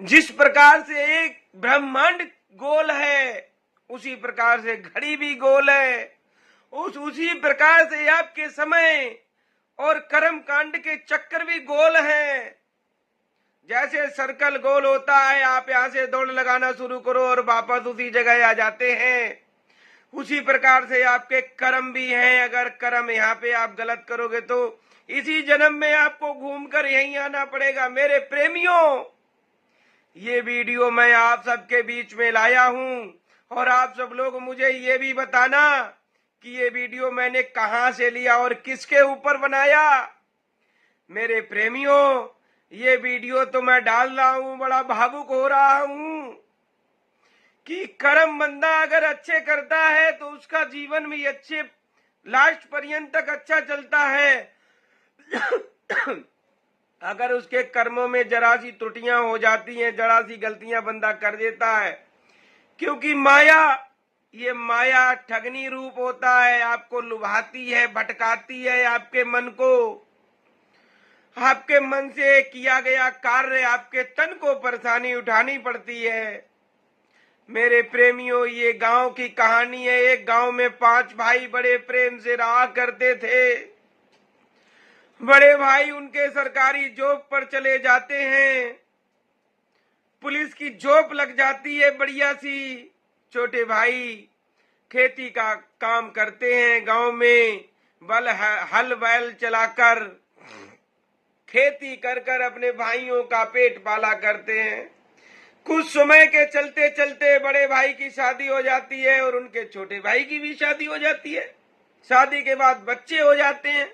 जिस प्रकार से एक ब्रह्मांड गोल है, उसी प्रकार से घड़ी भी गोल है। उसी प्रकार से आपके समय और कर्म कांड के चक्कर भी गोल हैं। जैसे सर्कल गोल होता है, आप यहां से दौड़ लगाना शुरू करो और वापस उसी जगह आ जाते हैं। उसी प्रकार से आपके कर्म भी हैं। अगर कर्म यहाँ पे आप गलत करोगे तो इसी जन्म में आपको घूमकर यहीं आना पड़ेगा। मेरे प्रेमियों, ये वीडियो मैं आप सबके बीच में लाया हूं और आप सब लोग मुझे ये भी बताना कि ये वीडियो मैंने कहां से लिया और किसके ऊपर बनाया। मेरे प्रेमियों, ये वीडियो तो मैं डाल रहा हूं, बड़ा भावुक हो रहा हूं कि कर्म बंदा अगर अच्छे करता है तो उसका जीवन भी अच्छे लास्ट पर्यंत तक अच्छा चलता है। अगर उसके कर्मों में जरा सी त्रुटियां हो जाती हैं, जरा सी गलतियां बंदा कर देता है, क्योंकि माया, ये माया ठगनी रूप होता है, आपको लुभाती है, भटकाती है आपके मन को। आपके मन से किया गया कार्य आपके तन को परेशानी उठानी पड़ती है। मेरे प्रेमियों, ये गांव की कहानी है। एक गांव में 5 भाई बड़े प्रेम से रहा करते थे। बड़े भाई उनके सरकारी जॉब पर चले जाते हैं, पुलिस की जॉब लग जाती है बढ़िया सी। छोटे भाई खेती का काम करते हैं, गांव में हल बैल चलाकर खेती कर कर अपने भाइयों का पेट पाला करते हैं। कुछ समय के चलते चलते बड़े भाई की शादी हो जाती है और उनके छोटे भाई की भी शादी हो जाती है। शादी के बाद बच्चे हो जाते हैं।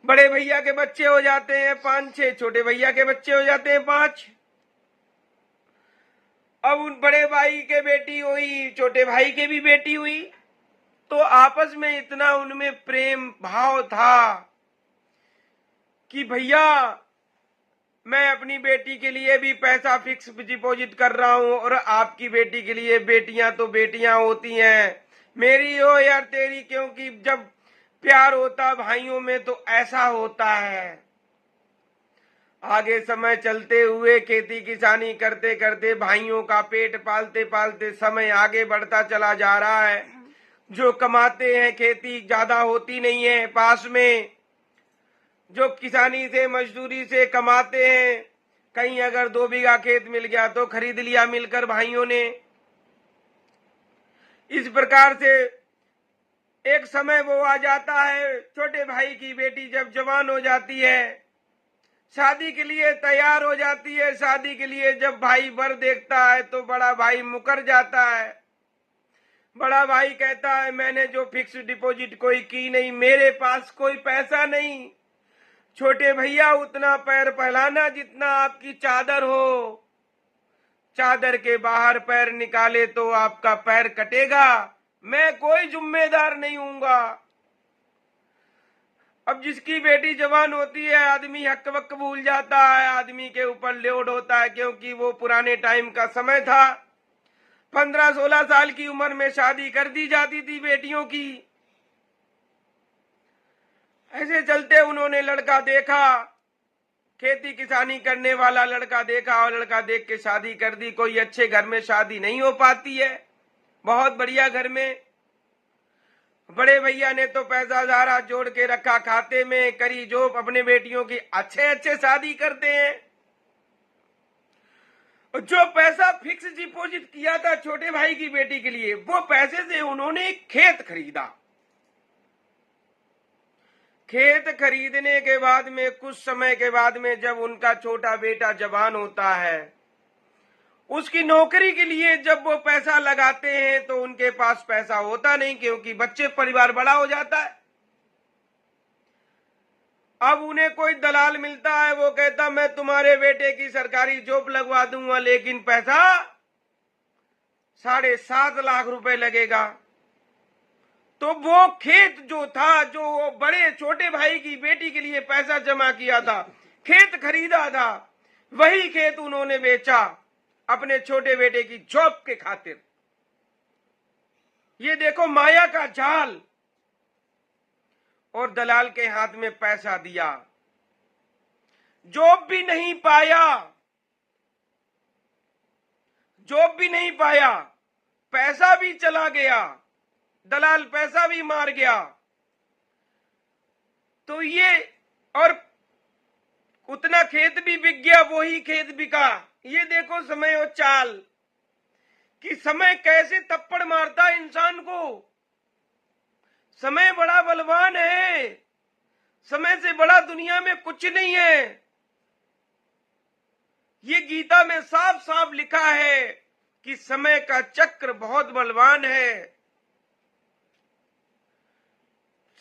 बड़े भैया के बच्चे हो जाते हैं 5-6, छोटे भैया के बच्चे हो जाते हैं 5। अब उन बड़े भाई के बेटी हुई, छोटे भाई के भी बेटी हुई, तो आपस में इतना उनमें प्रेम भाव था कि भैया मैं अपनी बेटी के लिए भी पैसा फिक्स डिपॉजिट कर रहा हूं और आपकी बेटी के लिए, बेटियां तो बेटियां होती हैं, मेरी हो या तेरी, क्योंकि जब प्यार होता भाइयों में तो ऐसा होता है। आगे समय चलते हुए खेती किसानी करते करते भाइयों का पेट पालते पालते समय आगे बढ़ता चला जा रहा है। जो कमाते हैं, खेती ज्यादा होती नहीं है पास में, जो किसानी से मजदूरी से कमाते हैं, कहीं अगर 2 बीघा खेत मिल गया तो खरीद लिया मिलकर भाइयों ने। इस प्रकार से एक समय वो आ जाता है, छोटे भाई की बेटी जब जवान हो जाती है, शादी के लिए तैयार हो जाती है। शादी के लिए जब भाई वर देखता है तो बड़ा भाई मुकर जाता है। बड़ा भाई कहता है मैंने जो फिक्स डिपॉजिट कोई की नहीं, मेरे पास कोई पैसा नहीं। छोटे भैया उतना पैर फैलाना जितना आपकी चादर हो, चादर के बाहर पैर निकाले तो आपका पैर कटेगा, मैं कोई जिम्मेदार नहीं हूंगा। अब जिसकी बेटी जवान होती है, आदमी हक वक भूल जाता है, आदमी के ऊपर लोड होता है, क्योंकि वो पुराने टाइम का समय था। 15-16 साल की उम्र में शादी कर दी जाती थी बेटियों की। ऐसे चलते उन्होंने लड़का देखा, खेती किसानी करने वाला लड़का देखा और लड़का देख के शादी कर दी। कोई अच्छे घर में शादी नहीं हो पाती है, बहुत बढ़िया घर में। बड़े भैया ने तो पैसा सारा जोड़ के रखा खाते में, करी जो अपने बेटियों की अच्छे अच्छे शादी करते हैं। जो पैसा फिक्स डिपॉजिट किया था छोटे भाई की बेटी के लिए, वो पैसे से उन्होंने एक खेत खरीदा। खेत खरीदने के बाद में कुछ समय के बाद में जब उनका छोटा बेटा जवान होता है, उसकी नौकरी के लिए जब वो पैसा लगाते हैं तो उनके पास पैसा होता नहीं, क्योंकि बच्चे परिवार बड़ा हो जाता है। अब उन्हें कोई दलाल मिलता है, वो कहता मैं तुम्हारे बेटे की सरकारी जॉब लगवा दूंगा, लेकिन पैसा 7.5 लाख रुपए लगेगा। तो वो खेत जो था, जो वो बड़े छोटे भाई की बेटी के लिए पैसा जमा किया था, खेत खरीदा था, वही खेत उन्होंने बेचा अपने छोटे बेटे की जॉब के खातिर। ये देखो माया का जाल। और दलाल के हाथ में पैसा दिया, जॉब भी नहीं पाया, जॉब भी नहीं पाया, पैसा भी चला गया, दलाल पैसा भी मार गया, तो ये और उतना खेत भी बिक गया, वही खेत बिका। ये देखो समय और चाल कि समय कैसे थप्पड़ मारता है इंसान को। समय बड़ा बलवान है, समय से बड़ा दुनिया में कुछ नहीं है। ये गीता में साफ साफ लिखा है कि समय का चक्र बहुत बलवान है।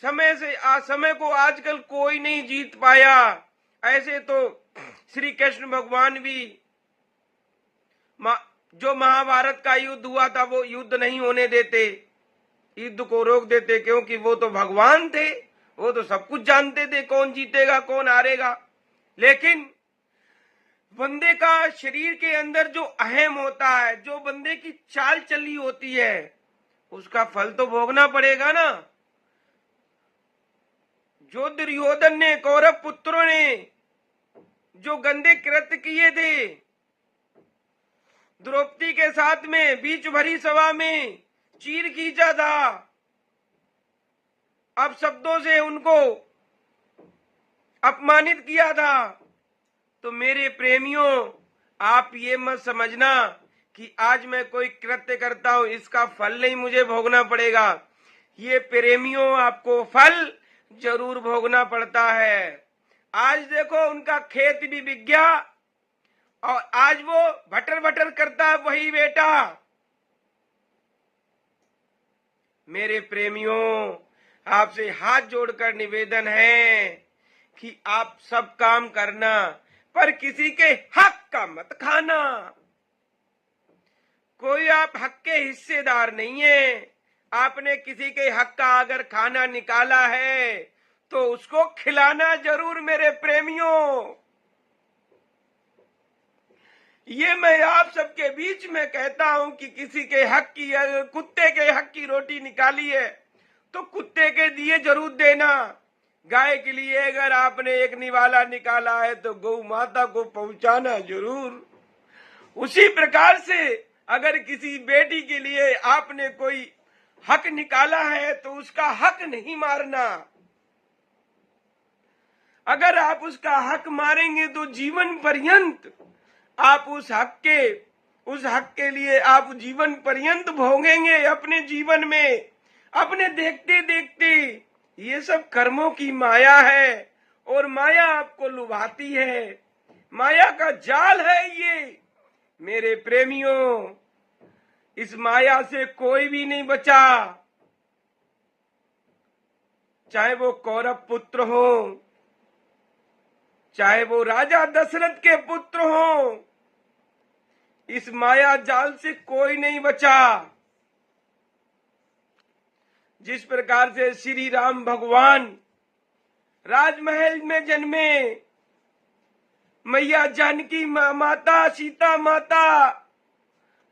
समय को आजकल कोई नहीं जीत पाया। ऐसे तो श्री कृष्ण भगवान भी जो महाभारत का युद्ध हुआ था वो युद्ध नहीं होने देते, युद्ध को रोक देते, क्योंकि वो तो भगवान थे, वो तो सब कुछ जानते थे, कौन जीतेगा कौन हारेगा। लेकिन बंदे का शरीर के अंदर जो अहम होता है, जो बंदे की चाल चली होती है, उसका फल तो भोगना पड़ेगा ना। जो दुर्योधन ने, कौरव पुत्रों ने जो गंदे कृत्य किए थे, द्रौपदी के साथ में बीच भरी सभा में चीर खींचा था, अब शब्दों से उनको अपमानित किया था, तो मेरे प्रेमियों आप ये मत समझना कि आज मैं कोई कृत्य करता हूं इसका फल नहीं मुझे भोगना पड़ेगा। ये प्रेमियों आपको फल जरूर भोगना पड़ता है। आज देखो उनका खेत भी बिक गया और आज वो भटर भटर करता है वही बेटा। मेरे प्रेमियों आपसे हाथ जोड़कर निवेदन है कि आप सब काम करना पर किसी के हक का मत खाना। कोई आप हक के हिस्सेदार नहीं है। आपने किसी के हक का अगर खाना निकाला है तो उसको खिलाना जरूर मेरे प्रेमियों। ये मैं आप सबके बीच में कहता हूं कि किसी के हक की, अगर कुत्ते के हक की रोटी निकाली है तो कुत्ते के दिए जरूर देना। गाय के लिए अगर आपने एक निवाला निकाला है तो गौ माता को पहुंचाना जरूर। उसी प्रकार से अगर किसी बेटी के लिए आपने कोई हक निकाला है तो उसका हक नहीं मारना। अगर आप उसका हक मारेंगे तो जीवन पर्यंत आप उस हक के लिए आप जीवन पर्यंत भोगेंगे अपने जीवन में। अपने देखते देखते ये सब कर्मों की माया है और माया आपको लुभाती है, माया का जाल है ये। मेरे प्रेमियों इस माया से कोई भी नहीं बचा, चाहे वो कौरव पुत्र हो, चाहे वो राजा दशरथ के पुत्र हो, इस माया जाल से कोई नहीं बचा। जिस प्रकार से श्री राम भगवान राजमहल में जन्मे, मैया जानकी माता, सीता माता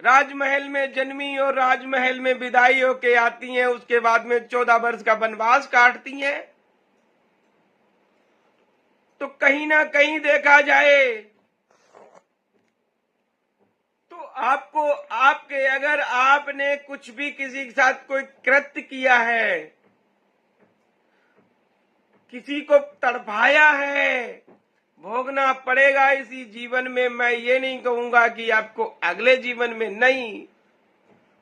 राजमहल में जन्मी और राजमहल में विदाई होके आती हैं, उसके बाद में 14 वर्ष का वनवास काटती हैं। तो कहीं ना कहीं देखा जाए तो आपको आपके अगर आपने कुछ भी किसी के साथ कोई कृत्य किया है, किसी को तड़पाया है, भोगना पड़ेगा इसी जीवन में। मैं ये नहीं कहूंगा कि आपको अगले जीवन में नहीं,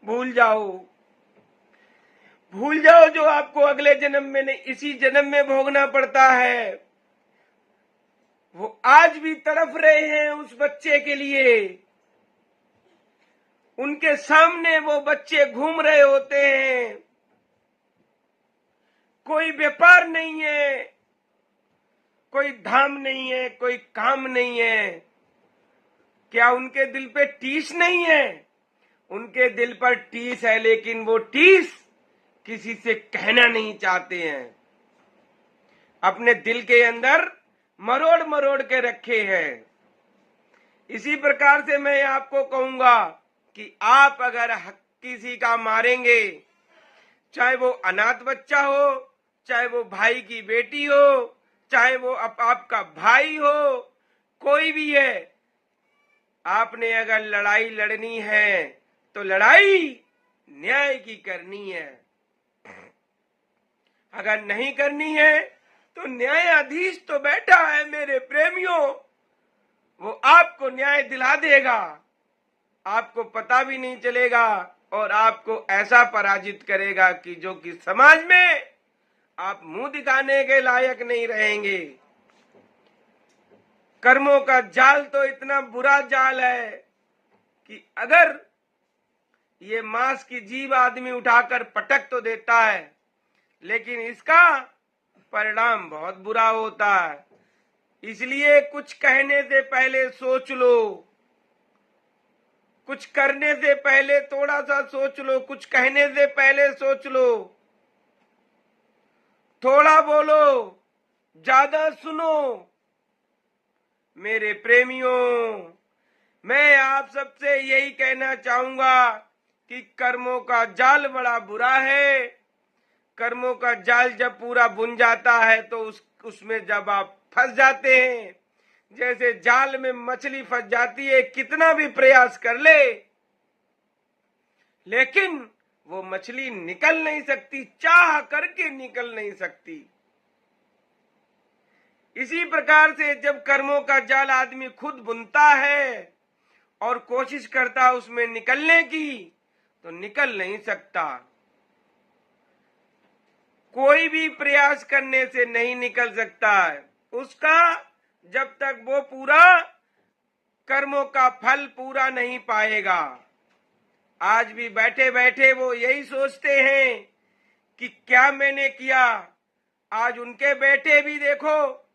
भूल जाओ जो आपको अगले जन्म में नहीं, इसी जन्म में भोगना पड़ता है। वो आज भी तड़प रहे हैं उस बच्चे के लिए। उनके सामने वो बच्चे घूम रहे होते हैं, कोई व्यापार नहीं है, कोई धाम नहीं है, कोई काम नहीं है। क्या उनके दिल पे टीस नहीं है? उनके दिल पर टीस है, लेकिन वो टीस किसी से कहना नहीं चाहते हैं। अपने दिल के अंदर मरोड़ मरोड़ के रखे हैं। इसी प्रकार से मैं आपको कहूंगा कि आप अगर किसी का मारेंगे, चाहे वो अनाथ बच्चा हो, चाहे वो भाई की बेटी हो, चाहे वो आपका भाई हो, कोई भी है, आपने अगर लड़ाई लड़नी है तो लड़ाई न्याय की करनी है। अगर नहीं करनी है तो न्यायाधीश तो बैठा है मेरे प्रेमियों, वो आपको न्याय दिला देगा, आपको पता भी नहीं चलेगा और आपको ऐसा पराजित करेगा कि जो कि समाज में आप मुंह दिखाने के लायक नहीं रहेंगे। कर्मों का जाल तो इतना बुरा जाल है कि अगर ये मांस की जीभ आदमी उठाकर पटक तो देता है, लेकिन इसका परिणाम बहुत बुरा होता है। इसलिए कुछ कहने से पहले सोच लो, कुछ करने से पहले थोड़ा सा सोच लो, कुछ कहने से पहले सोच लो। थोड़ा बोलो, ज्यादा सुनो। मेरे प्रेमियों, मैं आप सबसे यही कहना चाहूंगा कि कर्मों का जाल बड़ा बुरा है। कर्मों का जाल जब पूरा बुन जाता है तो उसमें जब आप फंस जाते हैं, जैसे जाल में मछली फंस जाती है, कितना भी प्रयास कर ले लेकिन वो मछली निकल नहीं सकती, चाह करके निकल नहीं सकती। इसी प्रकार से जब कर्मों का जाल आदमी खुद बुनता है और कोशिश करता उसमें निकलने की, तो निकल नहीं सकता। कोई भी प्रयास करने से नहीं निकल सकता है उसका, जब तक वो पूरा कर्मों का फल पूरा नहीं पाएगा। आज भी बैठे बैठे वो यही सोचते हैं कि क्या मैंने किया। आज उनके बेटे भी देखो,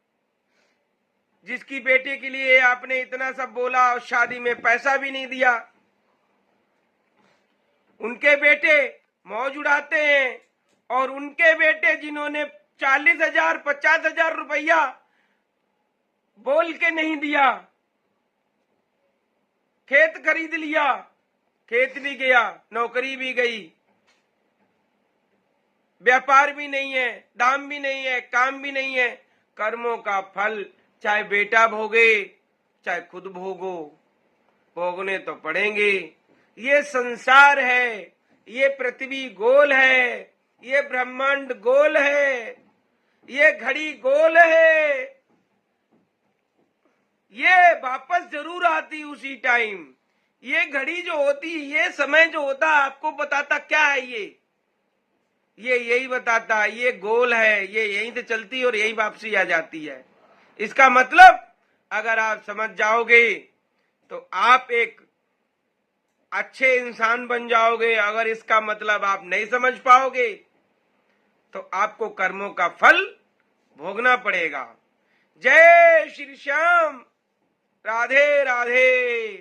जिसकी बेटे के लिए आपने इतना सब बोला और शादी में पैसा भी नहीं दिया, उनके बेटे मौज उड़ाते हैं। और उनके बेटे जिन्होंने 40,000 50,000 रुपया बोल के नहीं दिया, खेत खरीद लिया, खेत भी गया, नौकरी भी गई, व्यापार भी नहीं है, दाम भी नहीं है, काम भी नहीं है। कर्मों का फल चाहे बेटा भोगे चाहे खुद भोगो, भोगने तो पड़ेंगे। ये संसार है, ये पृथ्वी गोल है, ये ब्रह्मांड गोल है, ये घड़ी गोल है, ये वापस जरूर आती उसी टाइम। ये घड़ी जो होती, ये समय जो होता, आपको बताता क्या है? ये यही बताता, ये गोल है, ये यहीं से चलती और यही वापसी आ जाती है। इसका मतलब अगर आप समझ जाओगे तो आप एक अच्छे इंसान बन जाओगे। अगर इसका मतलब आप नहीं समझ पाओगे तो आपको कर्मों का फल भोगना पड़ेगा। जय श्री श्याम, राधे राधे।